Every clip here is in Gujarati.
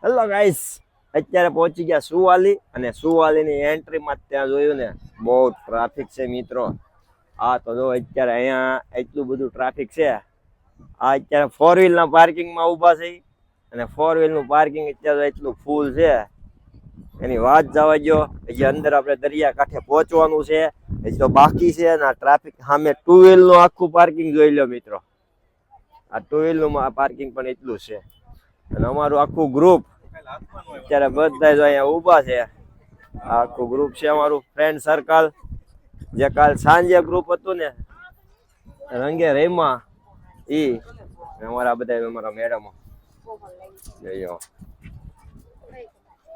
હેલો ગાઈસ, અત્યારે પહોંચી ગયા સુવાલી અને સુવાલીની એન્ટ્રીમાં ત્યાં જોયું ને બહુ ટ્રાફિક છે મિત્રો. આ તો જો અત્યારે અહીંયા એટલું બધું ટ્રાફિક છે. આ અત્યારે ફોર વ્હીલના પાર્કિંગમાં ઊભા છે અને ફોર વ્હીલનું પાર્કિંગ અત્યારે એટલું ફૂલ છે એની વાત જવા દો. હજી અંદર આપણે દરિયા કાંઠે પહોંચવાનું છે, હજી તો બાકી છે અને આ ટ્રાફિક સામે ટુ વ્હીલનું આખું પાર્કિંગ જોઈ લો મિત્રો. આ ટુ વ્હીલનું પાર્કિંગ પણ એટલું છે અને અમારું આખું ગ્રુપ અત્યારે બધા જો અહીંયા ઊભા છે. આખું ગ્રુપ છે અમારું ફ્રેન્ડ સર્કલ. જે કાલ સાંજે ગ્રુપ હતું ને રંગે રેમાં ઈ અમારા બધા અમારા મેડમો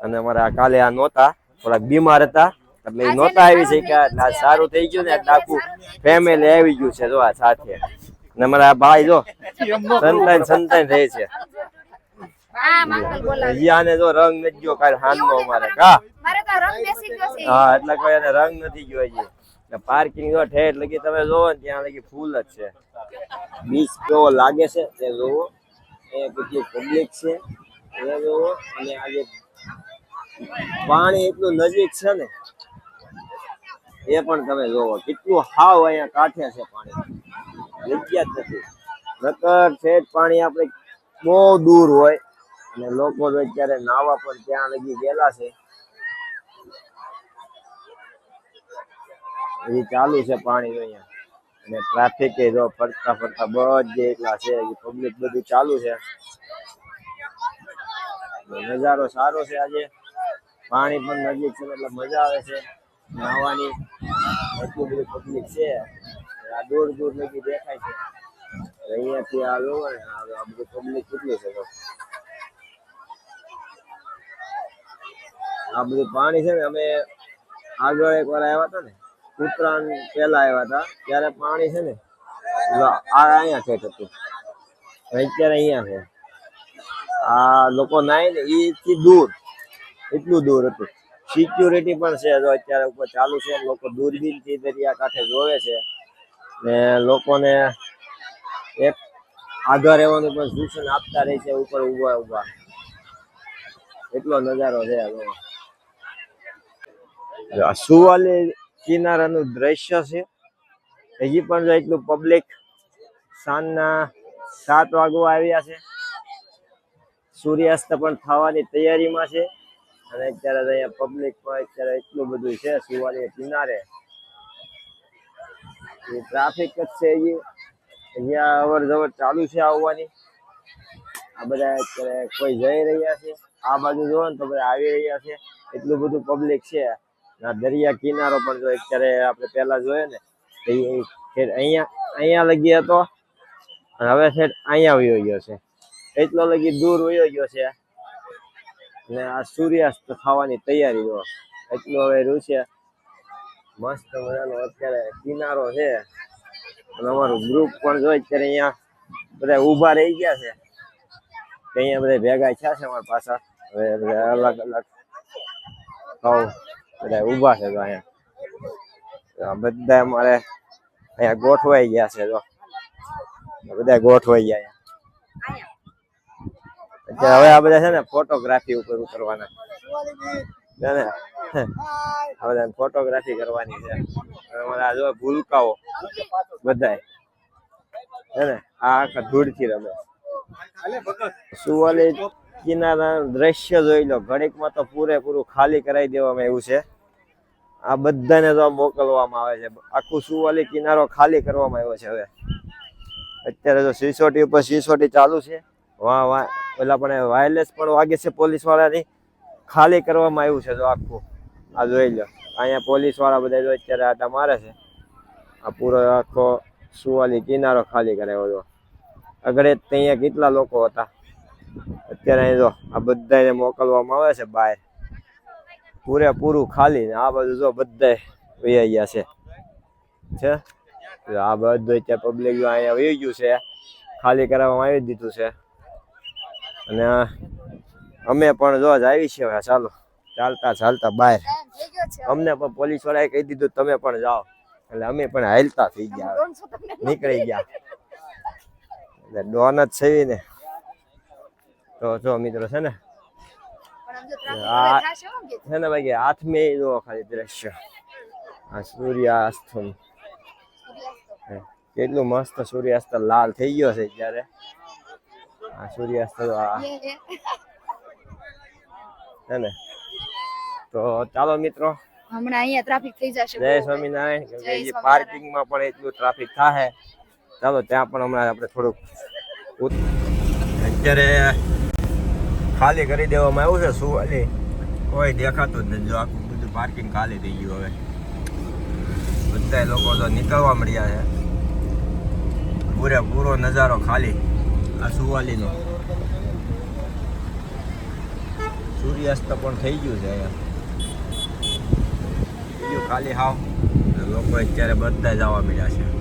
અને અમારા કાલે આ નહોતા, થોડાક બીમાર હતા એટલે એ નહોતા આવી શક્યા. એટલે આ સારું થઈ ગયું ને એટલે આખું ફેમિલી આવી ગયું છે જો આ સાથે. અને અમારા ભાઈ જો સંતાન રહે છે. આને જો રંગ નથી ગયો કાલ હાનનો અમારે કા હા એટલે કોઈ એને રંગ નથી ગયો હજી. પાર્કિંગ જો ઠેઠ લગી તમે જોવો ને ત્યાં લગી ફૂલ જ છે. બીચ કેવો લાગે છે તે જોવો, અહીંયા કેટલી પબ્લિક છે એ જોવો. અને આજે પાણી એટલું નજીક છે ને એ પણ તમે જોવો, કેટલું હાવ અહીંયા કાંઠે છે પાણી, જગ્યા જ નથી. નકર ઠેઠ પાણી આપણે બહુ દૂર હોય અને લોકો અત્યારે નાવા પણ ત્યાં લગી ગયેલા છે. હજી ચાલુ છે પાણી અહીંયા અને ટ્રાફિક એ જો ફરતા ફરતા બધે એટલા છે. હજી પબ્લિક બધું ચાલુ છે. નજારો સારો છે આજે, પાણી પણ નજીક છે એટલે મજા આવે છે નાહવાની. એટલું બધું પબ્લિક છે, આ દૂર દૂર લગી દેખાય છે. અહીંયાથી આ જોવો ને આ બધું પબ્લિક કેટલું છે. આ બધું પાણી છે ને અમે આગળ એક વાર આવ્યા હતા ને ઉત્તરાયણ પહેલા આવ્યા હતા ત્યારે પાણી છે ને અહીંયા ઠેઠ હતું, અત્યારે અહીંયા છે. આ લોકો નાય ને એથી દૂર, એટલું દૂર હતું. સિક્યુરિટી પણ છે જો અત્યારે ઉપર ચાલુ છે. લોકો દૂરબીનથી દરિયા કાંઠે જોવે છે ને લોકોને એક આગળ રહેવાનું પણ સૂચન આપતા રહે છે ઉપર ઉભા ઉભા. એટલો નજારો છે. સુવાલી કિનારાનું દ્રશ્ય છે. હજી પણ એટલું પબ્લિક સાંજના 7 વાગવા આવ્યા છે. સૂર્યાસ્ત પણ થવાની તૈયારીમાં છે અને અત્યારે અહીંયા પબ્લિક પણ અત્યારે એટલું બધું છે સુવાલી કિનારે. ટ્રાફિક જ છે હજી, અહીંયા અવર જવર ચાલુ છે આવવાની. આ બધા અત્યારે કોઈ જઈ રહ્યા છે, આ બાજુ જોવો ને તો બધા આવી રહ્યા છે. એટલું બધું પબ્લિક છે. દરિયા કિનારો પણ જો અત્યારે આપણે પેલા જોઈએ ને અહીંયા લગી હતો અને હવે છે અહીંયા વયો ગયો છે. એટલો લગી દૂર વયો ગયો છે ને આ સૂર્યાસ્ત થવાની તૈયારી જો એટલું હવે રહ્યું છે. મસ્ત મજાનો અત્યારે કિનારો છે અને અમારું ગ્રુપ પણ જો અત્યારે અહીંયા બધા ઊભા રહી ગયા છે. અહીંયા બધા ભેગા થયા છે અમારા પાછા. હવે અલગ અલગ બધા ઊભા છે. તો અહીંયા બધા અમારે અહીંયા ગોઠવાઈ ગયા છે. જો બધા ગોઠવાઈ ગયા અત્યારે. હવે આ બધા છે ને ફોટોગ્રાફી ઉપર ઉતરવાના છે ને, આ બધા ફોટોગ્રાફી કરવાની છે. અમારા જો ભૂલકાઓ બધા છે ને આ આખા ધૂળથી રમે. સુવાલી કિનારા દ્રશ્ય જોઈ લો. ઘડીકમાં તો પૂરેપૂરું ખાલી કરાવી દેવામાં આવ્યું છે. આ બધાને તો મોકલવામાં આવે છે. આખું સુવાલી કિનારો ખાલી કરવામાં આવ્યો છે. હવે અત્યારે તો સિસોટી ઉપર સિસોટી ચાલુ છે. વાહ પેલા પણ વાયરલેસ પણ વાગે છે પોલીસ વાળાની. ખાલી કરવામાં આવ્યું છે તો આખું આ જોઈ લો. અહીંયા પોલીસ વાળા બધા જો અત્યારે આટા મારે છે. આ પૂરો આખો સુવાલી કિનારો ખાલી કરાવ્યો હતો. આગળ અહીંયા કેટલા લોકો હતા. અત્યારે જો આ બધાને મોકલવામાં આવે છે બહાર. પૂરેપૂરું ખાલી. આ બાજુ જો બધા વહી ગયા છે. આ બધું અત્યારે પબ્લિક અહીંયા વહી ગયું છે. ખાલી કરાવવામાં આવી દીધું છે અને અમે પણ જો આવી છીએ. હવે ચાલો ચાલતા બહાર. અમને પણ પોલીસ વાળાએ કહી દીધું તમે પણ જાઓ એટલે અમે પણ હાલતા થઈ ગયા, નીકળી ગયા. એટલે ડોન જ છે ને. તો જો મિત્રો છે ને આ છે ને ભાઈ હાથમાં જો ખાલી દ્રશ્ય આ સૂર્યાસ્ત કેટલું મસ્ત સૂર્યાસ્ત લાલ થઈ ગયો છે ત્યારે આ સૂર્યાસ્ત હે ને તો ચાલો મિત્રો હમણાં અહીંયા ટ્રાફિક થઈ જશે જય સ્વામિનારાયણ કેમ કે પાર્કિંગમાં પણ એટલું ટ્રાફિક થાય ચાલો ત્યાં પણ હમણાં આપણે થોડુંક અત્યારે ખાલી કરી દેવામાં આવ્યું છે સુવાલી કોઈ દેખાતું જ નથી જો આખું બધું પાર્કિંગ ખાલી થઈ ગયું હવે બધા લોકો તો નીકળવા મળ્યા છે પૂરેપૂરો નજારો ખાલી આ સુવાલીનો સૂર્યાસ્ત પણ થઈ ગયું છે અહીંયા બીજું ખાલી હાવ લોકો અત્યારે બધા જવા મળ્યા છે